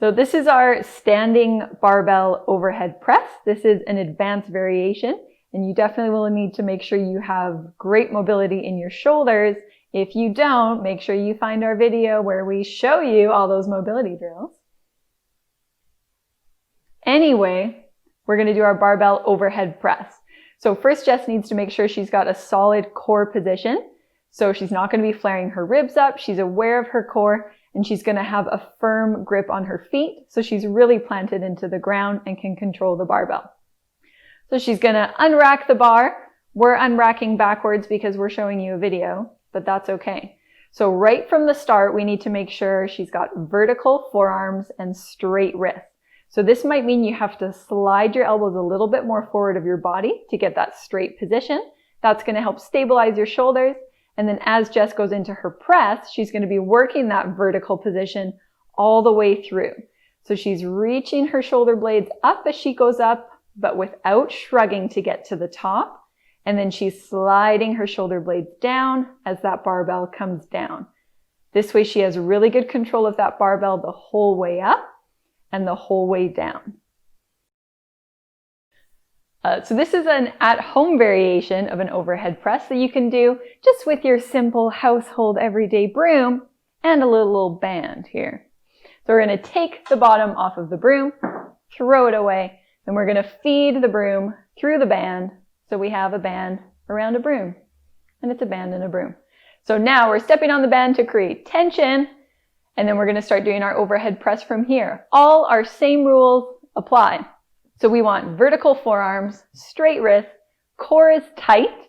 So this is our standing barbell overhead press. This is an advanced variation, and you definitely will need to make sure you have great mobility in your shoulders. If you don't, make sure you find our video where we show you all those mobility drills. Anyway, we're going to do our barbell overhead press. So first, Jess needs to make sure she's got a solid core position. So she's not going to be flaring her ribs up. She's aware of her core, and she's going to have a firm grip on her feet. So she's really planted into the ground and can control the barbell. So she's going to unrack the bar. We're unracking backwards because we're showing you a video, but that's okay. So right from the start, we need to make sure she's got vertical forearms and straight wrists. So this might mean you have to slide your elbows a little bit more forward of your body to get that straight position. That's going to help stabilize your shoulders. And then as Jess goes into her press, she's going to be working that vertical position all the way through. So she's reaching her shoulder blades up as she goes up, but without shrugging to get to the top. And then she's sliding her shoulder blades down as that barbell comes down. This way she has really good control of that barbell the whole way up and the whole way down. So this is an at-home variation of an overhead press that you can do just with your simple household everyday broom and a little band here. So we're going to take the bottom off of the broom, throw it away, and we're going to feed the broom through the band. So we have a band around a broom, and it's a band and a broom. So now we're stepping on the band to create tension, and then we're going to start doing our overhead press from here. All our same rules apply. So we want vertical forearms, straight wrists, core is tight,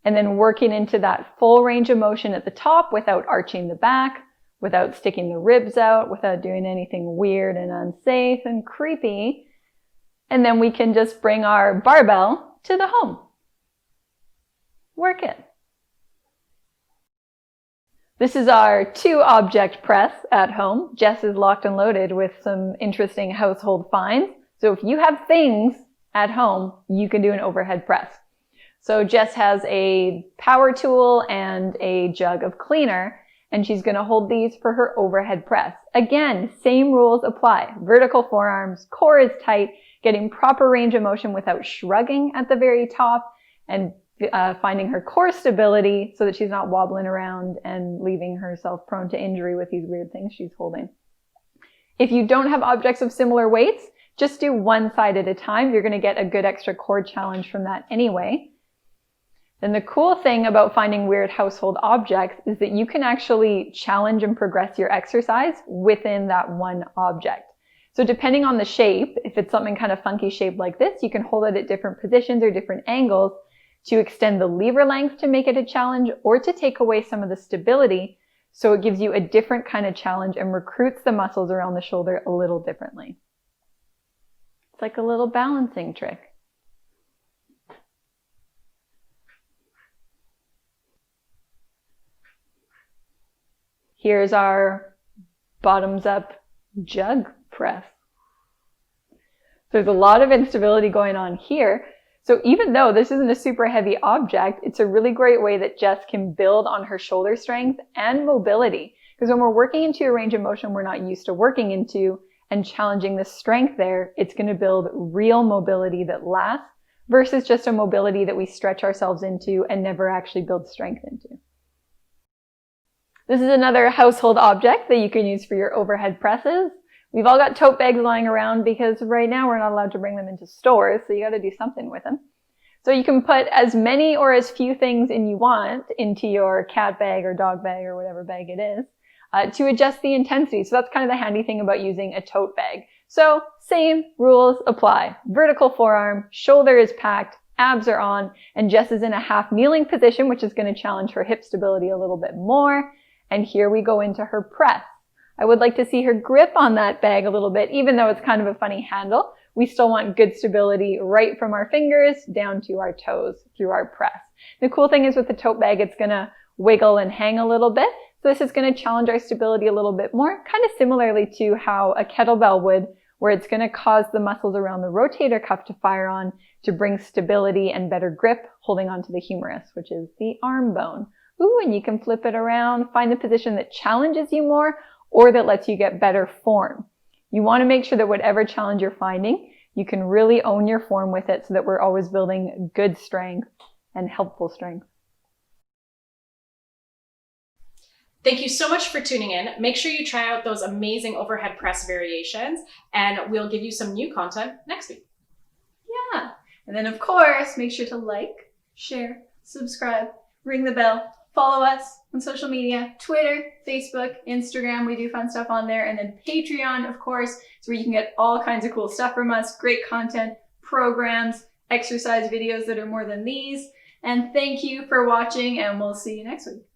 and then working into that full range of motion at the top without arching the back, without sticking the ribs out, without doing anything weird and unsafe and creepy. And then we can just bring our barbell to the home. Work it. This is our 2-object press at home. Jess is locked and loaded with some interesting household finds. So if you have things at home, you can do an overhead press. So Jess has a power tool and a jug of cleaner, and she's going to hold these for her overhead press. Again, same rules apply. Vertical forearms, core is tight, getting proper range of motion without shrugging at the very top, and finding her core stability so that she's not wobbling around and leaving herself prone to injury with these weird things she's holding. If you don't have objects of similar weights, just do one side at a time. You're going to get a good extra core challenge from that anyway. Then the cool thing about finding weird household objects is that you can actually challenge and progress your exercise within that one object. So depending on the shape, if it's something kind of funky shaped like this, you can hold it at different positions or different angles to extend the lever length to make it a challenge or to take away some of the stability. So it gives you a different kind of challenge and recruits the muscles around the shoulder a little differently. It's like a little balancing trick. Here's our bottoms up jug press. There's a lot of instability going on here. So even though this isn't a super heavy object, it's a really great way that Jess can build on her shoulder strength and mobility. Because when we're working into a range of motion we're not used to working into and challenging the strength there, it's going to build real mobility that lasts versus just a mobility that we stretch ourselves into and never actually build strength into. This is another household object that you can use for your overhead presses. We've all got tote bags lying around because right now we're not allowed to bring them into stores, so you got to do something with them. So you can put as many or as few things in you want into your cat bag or dog bag or whatever bag it is to adjust the intensity. So that's kind of the handy thing about using a tote bag. So same rules apply. Vertical forearm, shoulder is packed, abs are on, and Jess is in a half kneeling position, which is going to challenge her hip stability a little bit more. And here we go into her press. I would like to see her grip on that bag a little bit, even though it's kind of a funny handle. We still want good stability right from our fingers down to our toes through our press. The cool thing is with the tote bag, it's going to wiggle and hang a little bit. So this is going to challenge our stability a little bit more, kind of similarly to how a kettlebell would, where it's going to cause the muscles around the rotator cuff to fire on to bring stability and better grip, holding onto the humerus, which is the arm bone. Ooh, and you can flip it around, find the position that challenges you more or that lets you get better form. You want to make sure that whatever challenge you're finding, you can really own your form with it so that we're always building good strength and helpful strength. Thank you so much for tuning in. Make sure you try out those amazing overhead press variations, and we'll give you some new content next week. Yeah. And then, of course, make sure to like, share, subscribe, ring the bell, follow us on social media, Twitter, Facebook, Instagram. We do fun stuff on there. And then Patreon, of course, is where you can get all kinds of cool stuff from us, great content, programs, exercise videos that are more than these. And thank you for watching, and we'll see you next week.